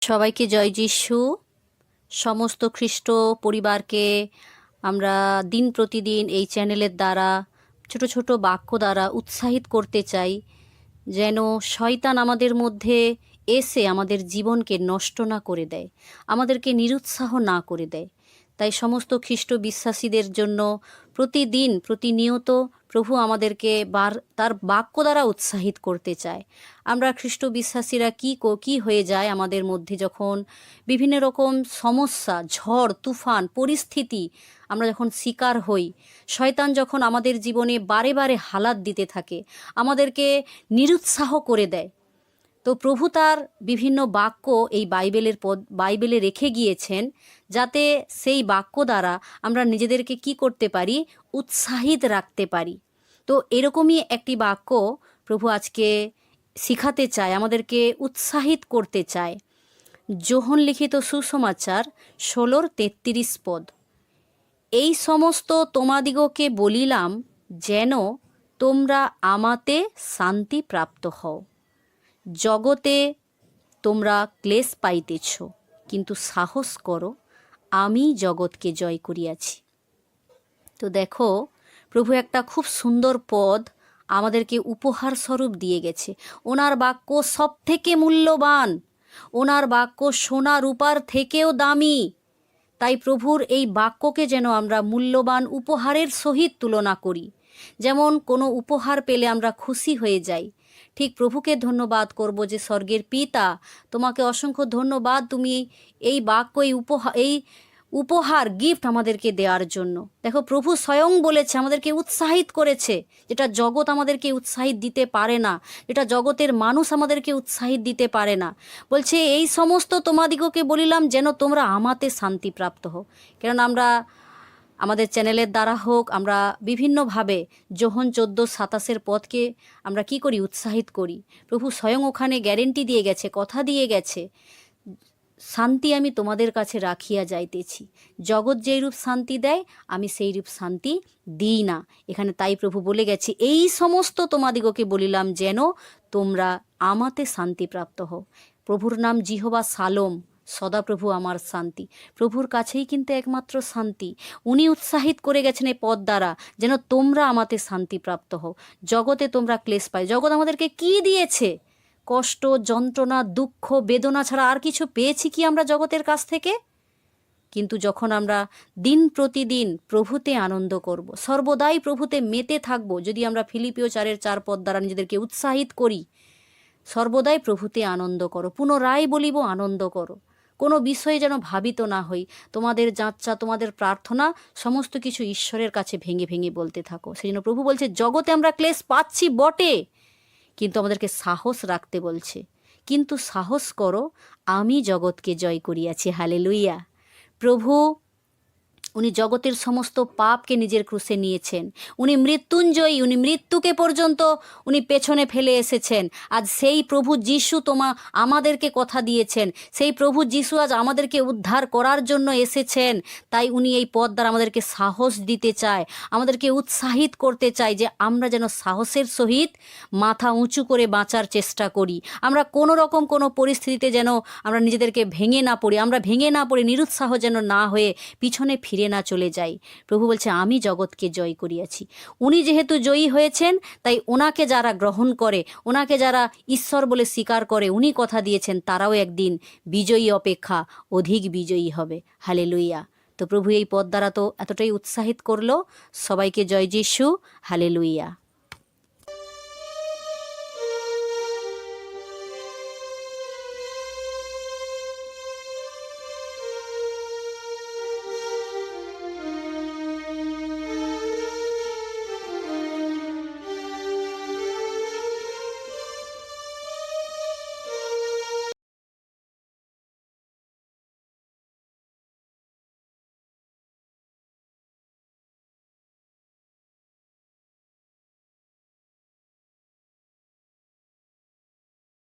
সবাইকে জয় যিশু। সমস্ত খ্রিস্ট পরিবারকে আমরা দিন প্রতিদিন এই চ্যানেলের দ্বারা ছোট ছোট বাক্য দ্বারা উৎসাহিত করতে চাই, যেন শয়তান আমাদের মধ্যে এসে আমাদের জীবনকে নষ্ট না করে দেয়, আমাদেরকে নিরুৎসাহ না করে দেয়। তাই সমস্ত খ্রিস্ট বিশ্বাসীদের জন্য প্রতিদিন প্রতিনিয়ত প্রভু আমাদেরকে তার বাক্য দ্বারা উৎসাহিত করতে চায়। আমরা খ্রিস্ট বিশ্বাসীরা কি হয়ে যায় আমাদের মধ্যে, যখন বিভিন্ন রকম সমস্যা, ঝড় তুফান, পরিস্থিতি আমরা যখন শিকার হই, শয়তান যখন আমাদের জীবনে বারে বারে হালাত দিতে থাকে, আমাদেরকে নিরুৎসাহ করে দেয়, তো প্রভু তার বিভিন্ন বাক্য এই বাইবেলে রেখে গিয়েছেন, যাতে সেই বাক্য দ্বারা আমরা নিজেদেরকে কি করতে পারি, উৎসাহিত রাখতে পারি। তো এরকমই একটি বাক্য প্রভু আজকে শিখাতে চায়, আমাদেরকে উৎসাহিত করতে চায়। যোহন লিখিত সুসমাচার 16:33। এই সমস্ত তোমাদিগকে বলিলাম যেন তোমরা আমাতে শান্তি প্রাপ্ত হও। জগতে তোমরা ক্লেশ পাইতেছ, কিন্তু সাহস করো, আমি জগৎকে জয় করিয়াছি। তো দেখো, প্রভু একটা খুব সুন্দর পদ আমাদেরকে উপহার স্বরূপ দিয়ে গেছে। ওনার বাক্য সব থেকে মূল্যবান, ওনার বাক্য সোনা রূপার থেকেও দামি। তাই প্রভুর এই বাক্যকে যেন আমরা মূল্যবান উপহারের সহিত তুলনা করি। যেমন কোনো উপহার পেলে আমরা খুশি হয়ে যাই, ঠিক প্রভুকে ধন্যবাদ করব যে স্বর্গের পিতা, তোমাকে অসংখ্য ধন্যবাদ, তুমি এই বাক্য এই উপহার গিফট আমাদেরকে দেওয়ার জন্য। দেখো, প্রভু স্বয়ং বলেছে, আমাদেরকে উৎসাহিত করেছে, যেটা জগৎ আমাদেরকে উৎসাহিত দিতে পারে না, যেটা জগতের মানুষ আমাদেরকে উৎসাহিত দিতে পারে না। বলছে, এই সমস্ত তোমাদিগকে বলিলাম যেন তোমরা আমাতে শান্তি প্রাপ্ত হও। কেননা আমরা আমাদের চ্যানেলের দ্বারা হোক, আমরা বিভিন্নভাবে যোহন 14:27 পদকে আমরা কি করি, উৎসাহিত করি। প্রভু স্বয়ং ওখানে গ্যারেন্টি দিয়ে গেছে, কথা দিয়ে গেছে, শান্তি আমি তোমাদের কাছে রাখিয়া যাইতেছি। জগৎ যেইরূপ শান্তি দেয়, আমি সেই রূপ শান্তি দিই না। এখানে তাই প্রভু বলে গেছে, এই সমস্ত তোমাদিগকে বলিলাম যেন তোমরা আমাতে শান্তি প্রাপ্ত হও। প্রভুর নাম জিহোবা শালোম, সদাপ্রভু আমার শান্তি। প্রভুর কাছেই কিন্তু একমাত্র শান্তি। উনি উৎসাহিত করে গেছেন এই পদ দ্বারা, যেন তোমরা আমাতে শান্তি প্রাপ্ত হও। জগতে তোমরা ক্লেশ পাই। জগৎ আমাদেরকে কি দিয়েছে? কষ্ট, যন্ত্রণা, দুঃখ, বেদনা ছাড়া আর কিছু পেয়েছি কি আমরা জগতের কাছ থেকে? কিন্তু যখন আমরা দিন প্রতিদিন প্রভুতে আনন্দ করব, সর্বদাই প্রভুতে মেতে থাকব, যদি আমরা ফিলিপিও 4:4 পদ দ্বারা নিজেদেরকে উৎসাহিত করি, সর্বদাই প্রভুতে আনন্দ করো, পুনরায় বলিব আনন্দ করো। কোনো বিষয়ে যেন ভাবিত না হই, তোমাদের যাচ্ছা, তোমাদের প্রার্থনা সমস্ত কিছু ঈশ্বরের কাছে ভেঙে ভেঙে বলতে থাকো। সেই জন্য প্রভু বলছে, জগতে আমরা ক্লেশ পাচ্ছি বটে, কিন্তু আমাদেরকে সাহস রাখতে বলছে। কিন্তু সাহস করো, আমি জগৎকে জয় করিয়াছি। হালেলুইয়া। প্রভু উনি জগতের সমস্ত পাপকে নিজের ক্রুশে নিয়েছেন। উনি মৃত্যুঞ্জয়ী, উনি মৃত্যুকে পর্যন্ত উনি পেছনে ফেলে এসেছেন। আজ সেই প্রভু যিশু আমাদেরকে কথা দিয়েছেন, সেই প্রভু যিশু আজ আমাদেরকে উদ্ধার করার জন্য এসেছেন। তাই উনি এই পথ দ্বারা আমাদেরকে সাহস দিতে চায়, আমাদেরকে উৎসাহিত করতে চায়, যে আমরা যেন সাহসের সহিত মাথা উঁচু করে বাঁচার চেষ্টা করি। আমরা কোনো রকম কোনো পরিস্থিতিতে যেন আমরা নিজেদেরকে ভেঙে না পড়ি, আমরা ভেঙে না পড়ি, নিরুৎসাহ যেন না হয়ে পিছনে ফিরে না চলে যাই। প্রভু বলছে, আমি জগৎকে জয় করিয়াছি। উনি যেহেতু জয়ী হয়েছেন, তাই ওনাকে যারা গ্রহণ করে, ওনাকে যারা ঈশ্বর বলে স্বীকার করে, উনি কথা দিয়েছেন তারাও একদিন বিজয়ী অপেক্ষা অধিক বিজয়ী হবে। হালেলুইয়া। তো প্রভু এই পদ দ্বারা তো এতটাই উৎসাহিত করলো। সবাইকে জয় যিশু। হালেলুইয়া।